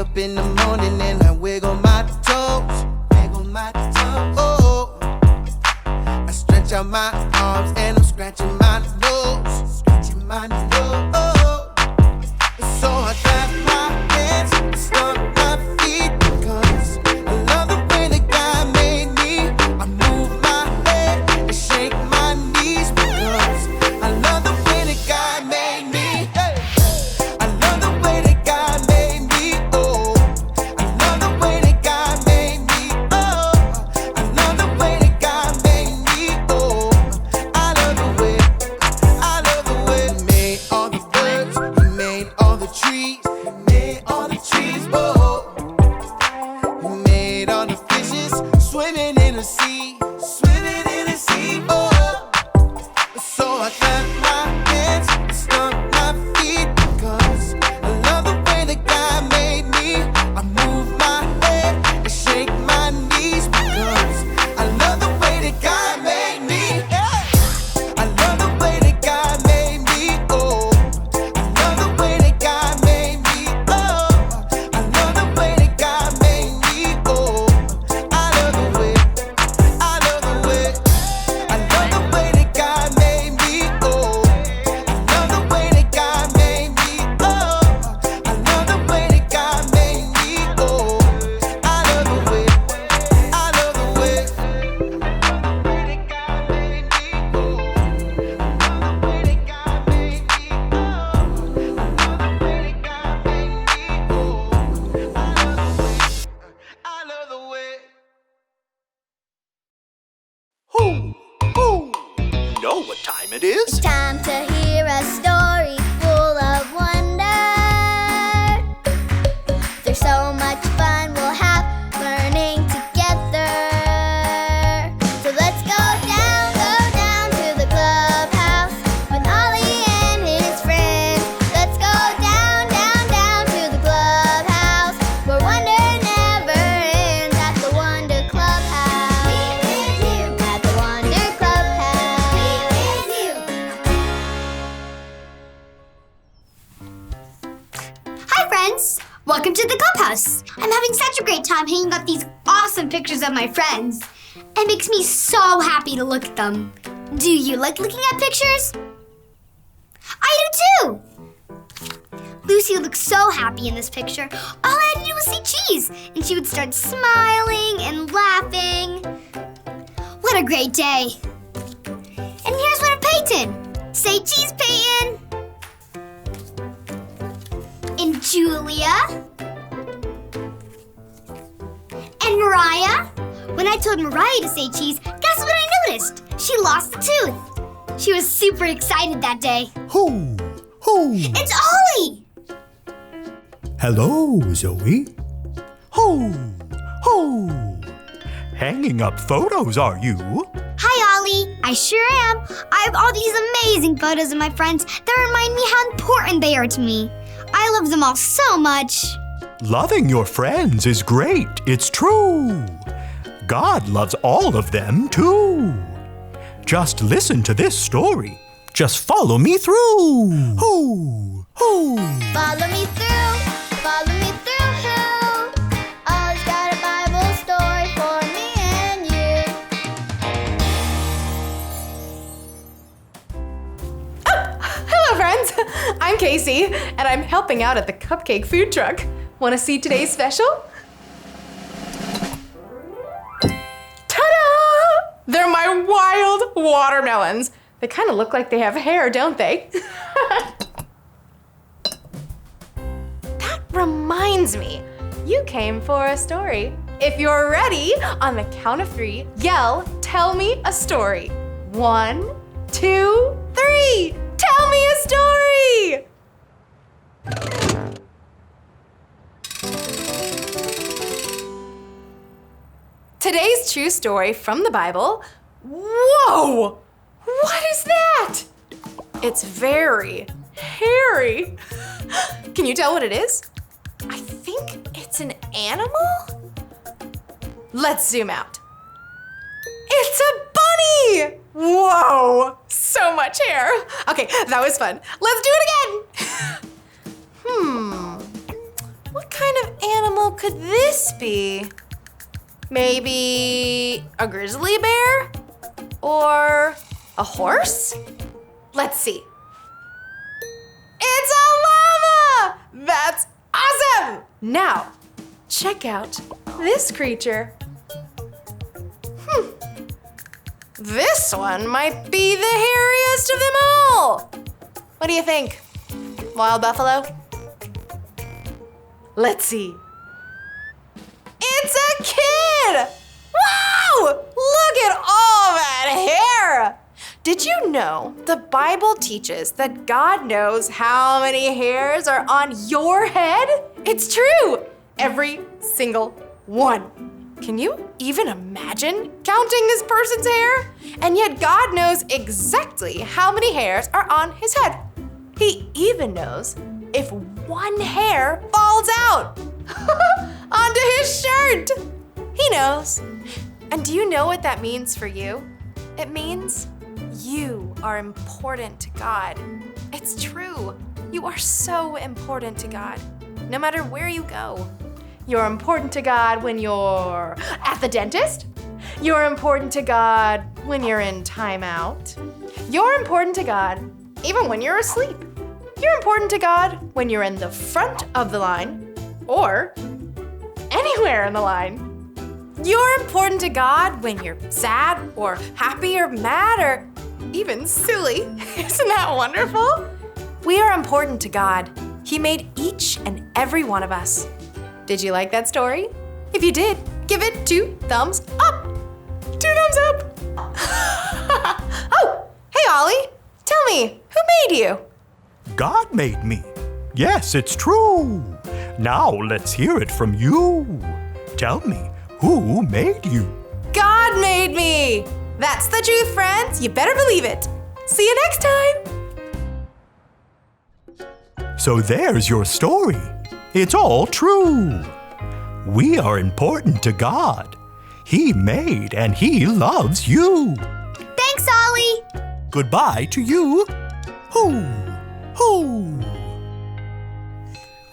up in the morning and I wiggle my toes. Wiggle my toes. Oh, I stretch out my arms and I'm scratching my nose. Scratching my nose. Oh, so I clap my hands, stomp my feet, because I love the way that God made me. I move my head and shake my knees, because I love the way that God made me. Hey. I love the way that God made me. Oh, I love the way that God made me. Oh, I love the way that God made me. Oh, I love the way. I love the way. He made all the birds. He made all the trees. He made all the trees. Oh, he made all the fishes swimming in the sea. Swimming in the sea. Oh, so I clap my hands, stomp my feet, because I love the way that God made me. I move my head and shake my knees, because I love the way that God made me. Yeah. I love the way that God made me. Oh, I love the way that God made me. Oh, I love the way that God made me. Oh, I love the way. I love the way. I love the way that God made me. Oh, I love the way that God made me. Oh, I love the way that God made me. Oh, I love the way. I love the way. I love the way that God made me. Oh, I love the way that God made me. Oh, I love the way that God made me. Oh, I love the way. Hoo! Hoo! You know what time it is? Time to hear a story full of wonder. There's so much fun we'll have learning together. So let's go down to the clubhouse with Ollie and his friends. Let's go down to the clubhouse where wonder never ends at the Wonder Clubhouse. Meet with you at the Wonder Clubhouse. Meet with you. Hi friends! Welcome to the clubhouse. I'm having such a great time hanging up these awesome pictures of my friends. It makes me so happy to look at them. Do you like looking at pictures? I do too! Lucy looked so happy in this picture. All I had to do was say cheese, and she would start smiling and laughing. What a great day. And here's one of Peyton. Say cheese, Peyton. And Julia. And Mariah. When I told Mariah to say cheese, guess what I noticed? She lost a tooth. She was super excited that day. Hoo! Hoo! It's Ollie! Hello, Zoe. Hoo! Hoo! Hanging up photos, are you? Hi, Ollie. I sure am. I have all these amazing photos of my friends that remind me how important they are to me. I love them all so much. Loving your friends is great, it's true. God loves all of them, too. Just listen to this story. Just follow me through. Hoo! Hoo! Follow me through, follow me through. Ollie's got a Bible story for me and you. Hello, friends. I'm Casey, and I'm helping out at the cupcake food truck. Want to see today's special? Ta-da! They're my wild watermelons. They kind of look like they have hair, don't they? That reminds me, you came for a story. If you're ready, on the count of 3, yell, "Tell me a story." 1, 2, 3. Tell me a story! Today's true story from the Bible. Whoa! What is that? It's very hairy. Can you tell what it is? I think it's an animal? Let's zoom out. It's a bunny! Whoa! So much hair. Okay, that was fun. Let's do it again. What kind of animal could this be? Maybe a grizzly bear? Or a horse? Let's see. It's a llama! That's awesome! Now, check out this creature. This one might be the hairiest of them all. What do you think? Wild buffalo? Let's see. It's a kid! Wow! Look at all that hair! Did you know the Bible teaches that God knows how many hairs are on your head? It's true! Every single one. Can you even imagine counting this person's hair? And yet God knows exactly how many hairs are on his head. He even knows if one hair falls out onto his shirt. He knows. And do you know what that means for you? It means you are important to God. It's true. You are so important to God, no matter where you go. You're important to God when you're at the dentist. You're important to God when you're in timeout. You're important to God even when you're asleep. You're important to God when you're in the front of the line or anywhere in the line. You're important to God when you're sad or happy or mad or even silly. Isn't that wonderful? We are important to God. He made each and every one of us. Did you like that story? If you did, give it 2 thumbs up. 2 thumbs up. Oh, hey Ollie, tell me, who made you? God made me. Yes, it's true. Now let's hear it from you. Tell me, who made you? God made me. That's the truth, friends. You better believe it. See you next time. So there's your story. It's all true. We are important to God. He made and He loves you. Thanks, Ollie. Goodbye to you. Hoo, hoo.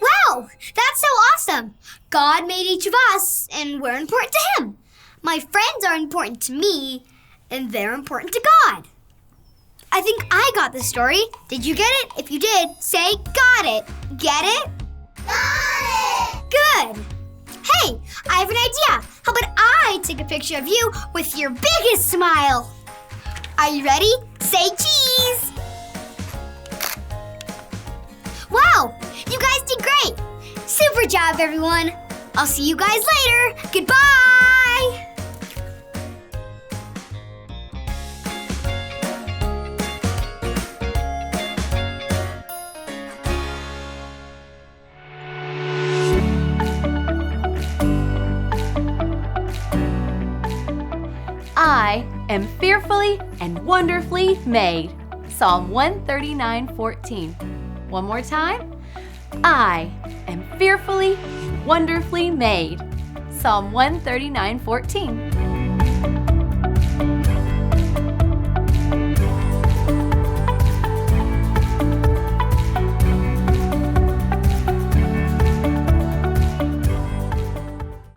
Wow, that's so awesome. God made each of us, and we're important to Him. My friends are important to me, and they're important to God. I think I got the story. Did you get it? If you did, say got it. Get it? Got it! Good. Hey, I have an idea. How about I take a picture of you with your biggest smile? Are you ready? Say cheese. Wow, you guys did great. Super job, everyone. I'll see you guys later. Goodbye. I am fearfully and wonderfully made. Psalm 139:14. One more time. I am fearfully, wonderfully made. Psalm 139:14.